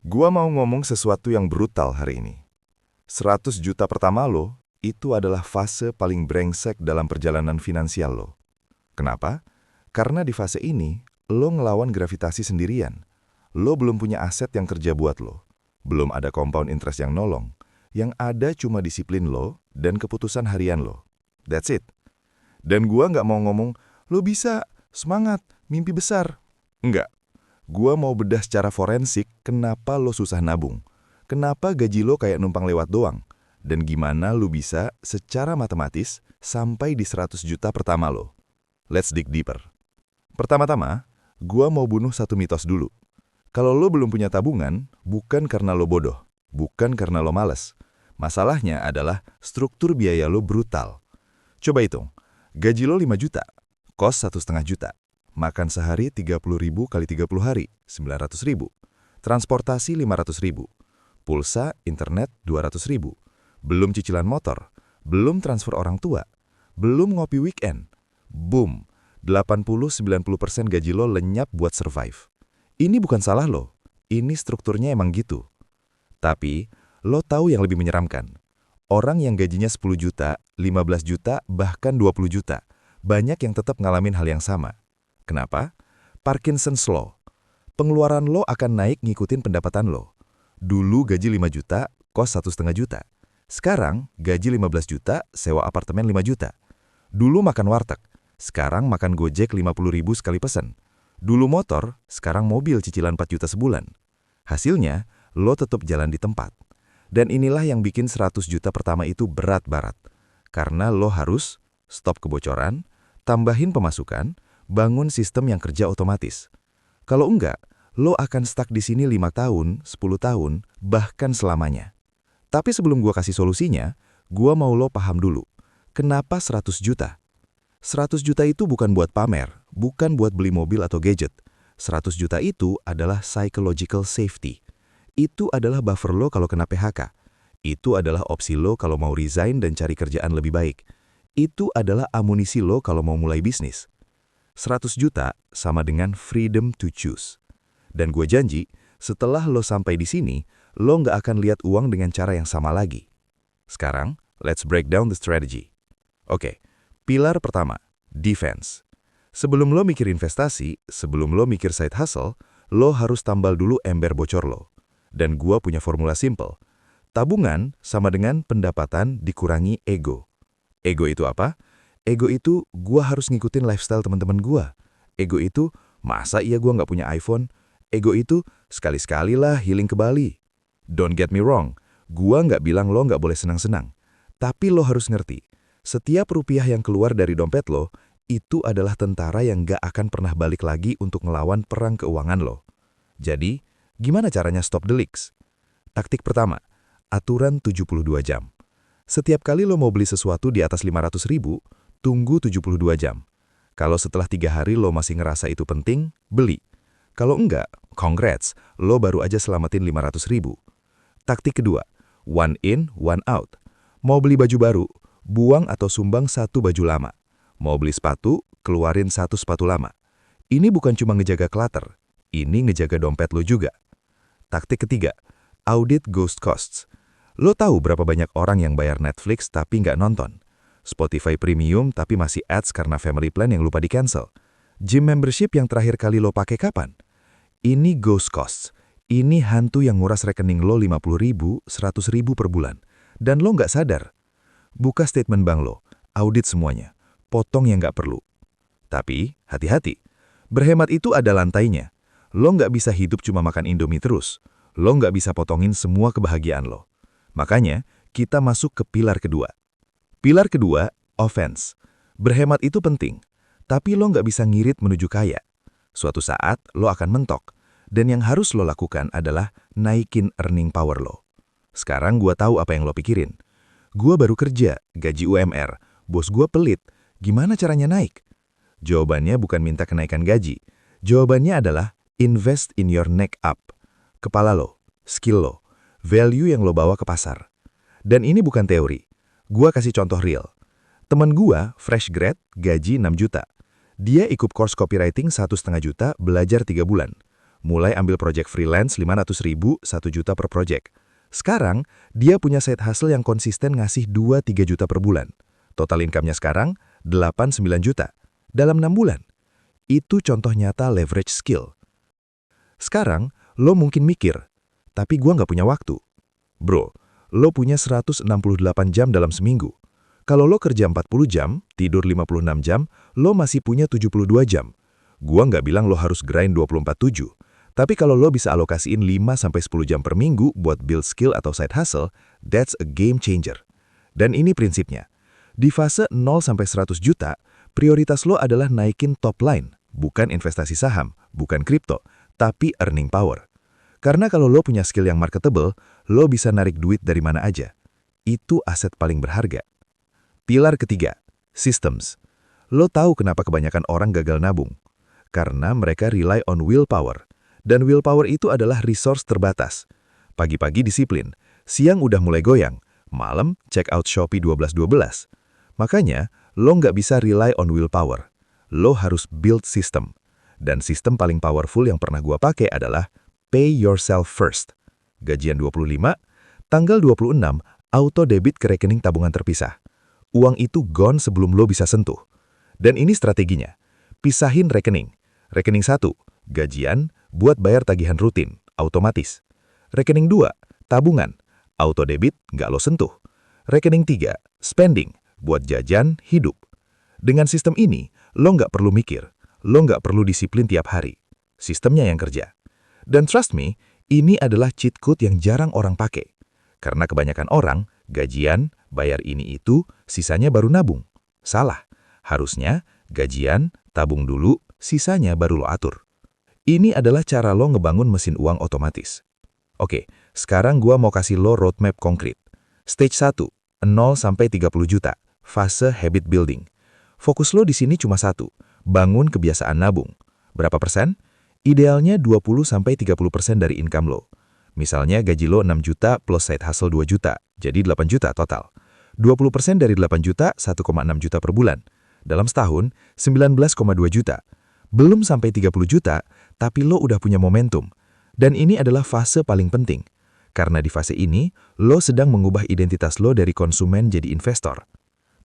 Gua mau ngomong sesuatu yang brutal hari ini. 100 juta pertama lo, itu adalah fase paling brengsek dalam perjalanan finansial lo. Kenapa? Karena di fase ini, lo ngelawan gravitasi sendirian. Lo belum punya aset yang kerja buat lo. Belum ada compound interest yang nolong. Yang ada cuma disiplin lo dan keputusan harian lo. That's it. Dan gua nggak mau ngomong, lo bisa, semangat, mimpi besar. Enggak. Gua mau bedah secara forensik kenapa lo susah nabung. Kenapa gaji lo kayak numpang lewat doang. Dan gimana lo bisa secara matematis sampai di 100 juta pertama lo. Let's dig deeper. Pertama-tama, gua mau bunuh satu mitos dulu. Kalau lo belum punya tabungan, bukan karena lo bodoh. Bukan karena lo malas. Masalahnya adalah struktur biaya lo brutal. Coba hitung, gaji lo 5 juta, kos 1,5 juta. Makan sehari 30.000 kali 30 hari, 900.000. Transportasi 500.000. Pulsa, internet 200.000. Belum cicilan motor, belum transfer orang tua, belum ngopi weekend. Boom, 80-90% gaji lo lenyap buat survive. Ini bukan salah lo, ini strukturnya emang gitu. Tapi, lo tahu yang lebih menyeramkan. Orang yang gajinya 10 juta, 15 juta, bahkan 20 juta, banyak yang tetap ngalamin hal yang sama. Kenapa? Parkinson's Law. Pengeluaran lo akan naik ngikutin pendapatan lo. Dulu gaji 5 juta, kos 1,5 juta. Sekarang gaji 15 juta, sewa apartemen 5 juta. Dulu makan warteg, sekarang makan Gojek 50.000 sekali pesan. Dulu motor, sekarang mobil cicilan 4 juta sebulan. Hasilnya, lo tetap jalan di tempat. Dan inilah yang bikin 100 juta pertama itu berat-barat. Karena lo harus stop kebocoran, tambahin pemasukan, bangun sistem yang kerja otomatis. Kalau enggak, lo akan stuck di sini 5 tahun, 10 tahun, bahkan selamanya. Tapi sebelum gua kasih solusinya, gua mau lo paham dulu. Kenapa 100 juta? 100 juta itu bukan buat pamer, bukan buat beli mobil atau gadget. 100 juta itu adalah psychological safety. Itu adalah buffer lo kalau kena PHK. Itu adalah opsi lo kalau mau resign dan cari kerjaan lebih baik. Itu adalah amunisi lo kalau mau mulai bisnis. 100 juta sama dengan freedom to choose. Dan gue janji, setelah lo sampai di sini, lo nggak akan lihat uang dengan cara yang sama lagi. Sekarang, let's break down the strategy. Oke, pilar pertama, defense. Sebelum lo mikir investasi, sebelum lo mikir side hustle, lo harus tambal dulu ember bocor lo. Dan gue punya formula simple. Tabungan sama dengan pendapatan dikurangi ego. Ego itu apa? Ego itu, gua harus ngikutin lifestyle teman-teman gua. Ego itu, masa iya gua nggak punya iPhone? Ego itu, sekali-sekali lah healing ke Bali. Don't get me wrong, gua nggak bilang lo nggak boleh senang-senang. Tapi lo harus ngerti, setiap rupiah yang keluar dari dompet lo, itu adalah tentara yang nggak akan pernah balik lagi untuk ngelawan perang keuangan lo. Jadi, gimana caranya stop the leaks? Taktik pertama, aturan 72 jam. Setiap kali lo mau beli sesuatu di atas 500.000, tunggu 72 jam. Kalau setelah 3 hari lo masih ngerasa itu penting, beli. Kalau enggak, congrats, lo baru aja selamatin 500.000. Taktik kedua, one in, one out. Mau beli baju baru, buang atau sumbang satu baju lama. Mau beli sepatu, keluarin satu sepatu lama. Ini bukan cuma ngejaga clutter, ini ngejaga dompet lo juga. Taktik ketiga, audit ghost costs. Lo tahu berapa banyak orang yang bayar Netflix tapi nggak nonton? Spotify Premium tapi masih ads karena family plan yang lupa di-cancel. Gym membership yang terakhir kali lo pakai kapan? Ini ghost costs. Ini hantu yang nguras rekening lo 50.000, 100.000 per bulan. Dan lo nggak sadar. Buka statement bank lo, audit semuanya. Potong yang nggak perlu. Tapi, hati-hati. Berhemat itu ada lantainya. Lo nggak bisa hidup cuma makan Indomie terus. Lo nggak bisa potongin semua kebahagiaan lo. Makanya, kita masuk ke pilar kedua. Pilar kedua, offense. Berhemat itu penting, tapi lo nggak bisa ngirit menuju kaya. Suatu saat, lo akan mentok. Dan yang harus lo lakukan adalah naikin earning power lo. Sekarang gua tahu apa yang lo pikirin. Gua baru kerja, gaji UMR, bos gua pelit. Gimana caranya naik? Jawabannya bukan minta kenaikan gaji. Jawabannya adalah invest in your neck up. Kepala lo, skill lo, value yang lo bawa ke pasar. Dan ini bukan teori. Gua kasih contoh real. Temen gua, fresh grad, gaji 6 juta. Dia ikut course copywriting 1,5 juta, belajar 3 bulan. mulai ambil project freelance 500.000, 1 juta per project. Sekarang, dia punya side hustle yang konsisten ngasih 2-3 juta per bulan. Total income-nya sekarang 8-9 juta dalam 6 bulan. Itu contoh nyata leverage skill. Sekarang, lo mungkin mikir, tapi gua nggak punya waktu. Bro, lo punya 168 jam dalam seminggu. Kalau lo kerja 40 jam, tidur 56 jam, lo masih punya 72 jam. Gua nggak bilang lo harus grind 24/7. Tapi kalau lo bisa alokasiin 5-10 jam per minggu buat build skill atau side hustle, that's a game changer. Dan ini prinsipnya. Di fase 0-100 juta, prioritas lo adalah naikin top line, bukan investasi saham, bukan kripto, tapi earning power. Karena kalau lo punya skill yang marketable, lo bisa narik duit dari mana aja. Itu aset paling berharga. Pilar ketiga, systems. Lo tahu kenapa kebanyakan orang gagal nabung? Karena mereka rely on willpower. Dan willpower itu adalah resource terbatas. Pagi-pagi disiplin, siang udah mulai goyang, malam check out Shopee 12.12. Makanya, lo nggak bisa rely on willpower. Lo harus build system. Dan sistem paling powerful yang pernah gua pakai adalah pay yourself first. Gajian 25, tanggal 26, auto debit ke rekening tabungan terpisah. Uang itu gone sebelum lo bisa sentuh. Dan ini strateginya. Pisahin rekening. Rekening 1, gajian, buat bayar tagihan rutin, otomatis. Rekening 2, tabungan, auto debit, nggak lo sentuh. Rekening 3, spending, buat jajan, hidup. Dengan sistem ini, lo nggak perlu mikir, lo nggak perlu disiplin tiap hari. Sistemnya yang kerja. Dan trust me, ini adalah cheat code yang jarang orang pakai. Karena kebanyakan orang, gajian, bayar ini itu, sisanya baru nabung. Salah. Harusnya, gajian, tabung dulu, sisanya baru lo atur. Ini adalah cara lo ngebangun mesin uang otomatis. Oke, sekarang gua mau kasih lo roadmap konkret. Stage 1, 0-30 juta, fase habit building. Fokus lo di sini cuma satu, bangun kebiasaan nabung. Berapa persen? Idealnya 20-30% dari income lo. Misalnya gaji lo 6 juta plus side hustle 2 juta, jadi 8 juta total. 20% dari 8 juta, 1,6 juta per bulan. Dalam setahun, 19,2 juta. Belum sampai 30 juta, tapi lo udah punya momentum. Dan ini adalah fase paling penting. Karena di fase ini, lo sedang mengubah identitas lo dari konsumen jadi investor.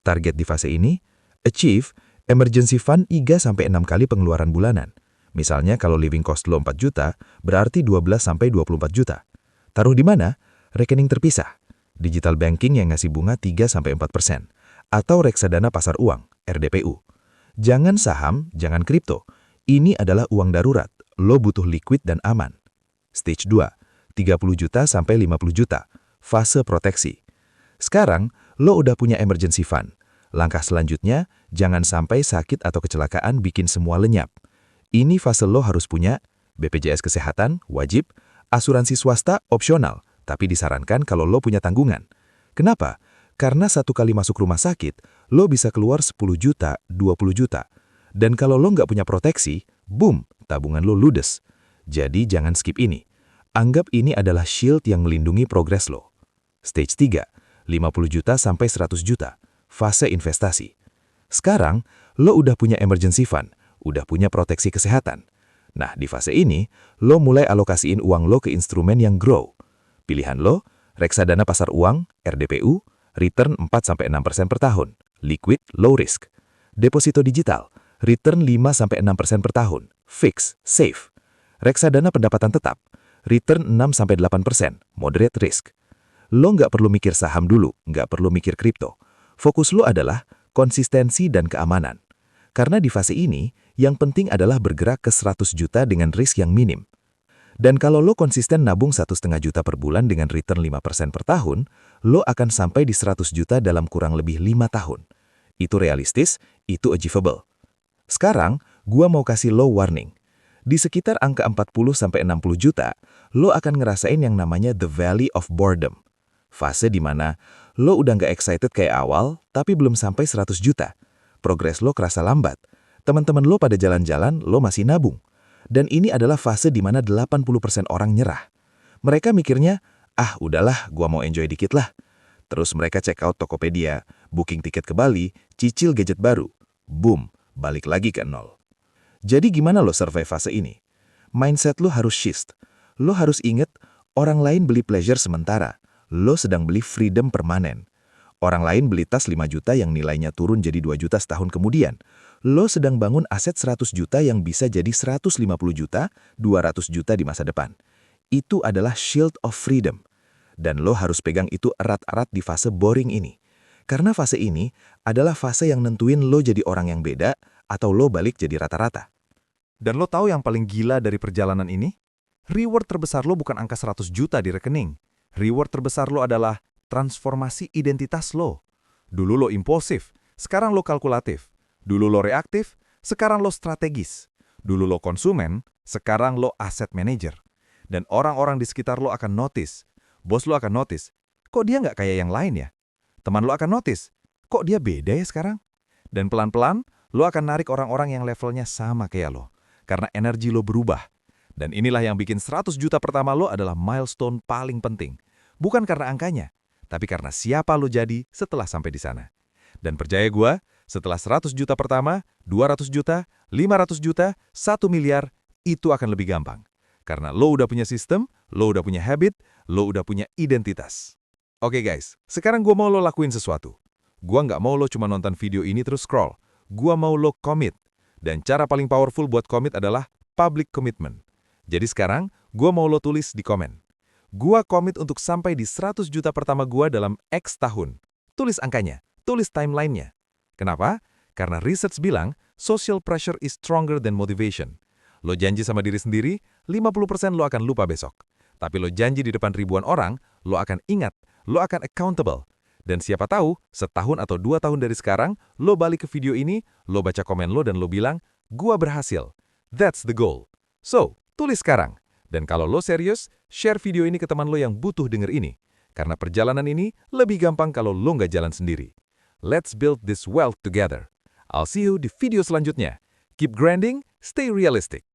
Target di fase ini, achieve emergency fund 3-6 kali pengeluaran bulanan. Misalnya kalau living cost lo 4 juta, berarti 12-24 juta. Taruh di mana? Rekening terpisah. Digital banking yang ngasih bunga 3-4%. Atau reksadana pasar uang, RDPU. Jangan saham, jangan kripto. Ini adalah uang darurat. Lo butuh liquid dan aman. Stage 2, 30 juta sampai 50 juta. Fase proteksi. Sekarang, lo udah punya emergency fund. Langkah selanjutnya, jangan sampai sakit atau kecelakaan bikin semua lenyap. Ini fase lo harus punya BPJS Kesehatan, wajib, asuransi swasta, opsional, tapi disarankan kalau lo punya tanggungan. Kenapa? Karena satu kali masuk rumah sakit, lo bisa keluar 10 juta, 20 juta. Dan kalau lo nggak punya proteksi, boom, tabungan lo ludes. Jadi jangan skip ini. Anggap ini adalah shield yang melindungi progres lo. Stage 3, 50 juta sampai 100 juta. Fase investasi. Sekarang, lo udah punya emergency fund, udah punya proteksi kesehatan. Nah, di fase ini, lo mulai alokasiin uang lo ke instrumen yang grow. Pilihan lo, reksadana pasar uang, RDPU, return 4-6% per tahun, liquid, low risk. Deposito digital, return 5-6% per tahun, fix, safe. Reksadana pendapatan tetap, return 6-8%, moderate risk. Lo nggak perlu mikir saham dulu, nggak perlu mikir kripto. Fokus lo adalah konsistensi dan keamanan. Karena di fase ini, yang penting adalah bergerak ke 100 juta dengan risk yang minim. Dan kalau lo konsisten nabung 1,5 juta per bulan dengan return 5% per tahun, lo akan sampai di 100 juta dalam kurang lebih 5 tahun. Itu realistis, itu achievable. Sekarang, gua mau kasih lo warning. Di sekitar angka 40-60 juta, lo akan ngerasain yang namanya the valley of boredom. Fase di mana lo udah nggak excited kayak awal, tapi belum sampai 100 juta. Progres lo kerasa lambat. Teman-teman lo pada jalan-jalan, lo masih nabung. Dan ini adalah fase di mana 80% orang nyerah. Mereka mikirnya, ah udahlah, gua mau enjoy dikit lah. Terus mereka check out Tokopedia, booking tiket ke Bali, cicil gadget baru. Boom, balik lagi ke nol. Jadi gimana lo survive fase ini? Mindset lo harus shift. Lo harus inget, orang lain beli pleasure sementara. Lo sedang beli freedom permanen. Orang lain beli tas 5 juta yang nilainya turun jadi 2 juta setahun kemudian. Lo sedang bangun aset 100 juta yang bisa jadi 150 juta, 200 juta di masa depan. Itu adalah shield of freedom. Dan lo harus pegang itu erat-erat di fase boring ini. Karena fase ini adalah fase yang nentuin lo jadi orang yang beda atau lo balik jadi rata-rata. Dan lo tahu yang paling gila dari perjalanan ini? Reward terbesar lo bukan angka 100 juta di rekening. Reward terbesar lo adalah transformasi identitas lo. Dulu lo impulsif, sekarang lo kalkulatif. Dulu lo reaktif, sekarang lo strategis. Dulu lo konsumen, sekarang lo asset manager. Dan orang-orang di sekitar lo akan notice. Bos lo akan notice, kok dia nggak kayak yang lain ya? Teman lo akan notice, kok dia beda ya sekarang? Dan pelan-pelan, lo akan narik orang-orang yang levelnya sama kayak lo. Karena energi lo berubah. Dan inilah yang bikin 100 juta pertama lo adalah milestone paling penting. Bukan karena angkanya, tapi karena siapa lo jadi setelah sampai di sana. Dan percaya gue, setelah 100 juta pertama, 200 juta, 500 juta, 1 miliar, itu akan lebih gampang. Karena lo udah punya sistem, lo udah punya habit, lo udah punya identitas. Oke guys, sekarang gue mau lo lakuin sesuatu. Gue nggak mau lo cuma nonton video ini terus scroll. Gue mau lo commit. Dan cara paling powerful buat commit adalah public commitment. Jadi sekarang, gue mau lo tulis di komen. Gue commit untuk sampai di 100 juta pertama gue dalam X tahun. Tulis angkanya, tulis timelinenya. Kenapa? Karena research bilang, social pressure is stronger than motivation. Lo janji sama diri sendiri, 50% lo akan lupa besok. Tapi lo janji di depan ribuan orang, lo akan ingat, lo akan accountable. Dan siapa tahu, setahun atau 2 tahun dari sekarang, lo balik ke video ini, lo baca komen lo dan lo bilang, gua berhasil. That's the goal. So, tulis sekarang. Dan kalau lo serius, share video ini ke teman lo yang butuh denger ini. Karena perjalanan ini lebih gampang kalau lo nggak jalan sendiri. Let's build this wealth together. I'll see you di video selanjutnya. Keep grinding, stay realistic.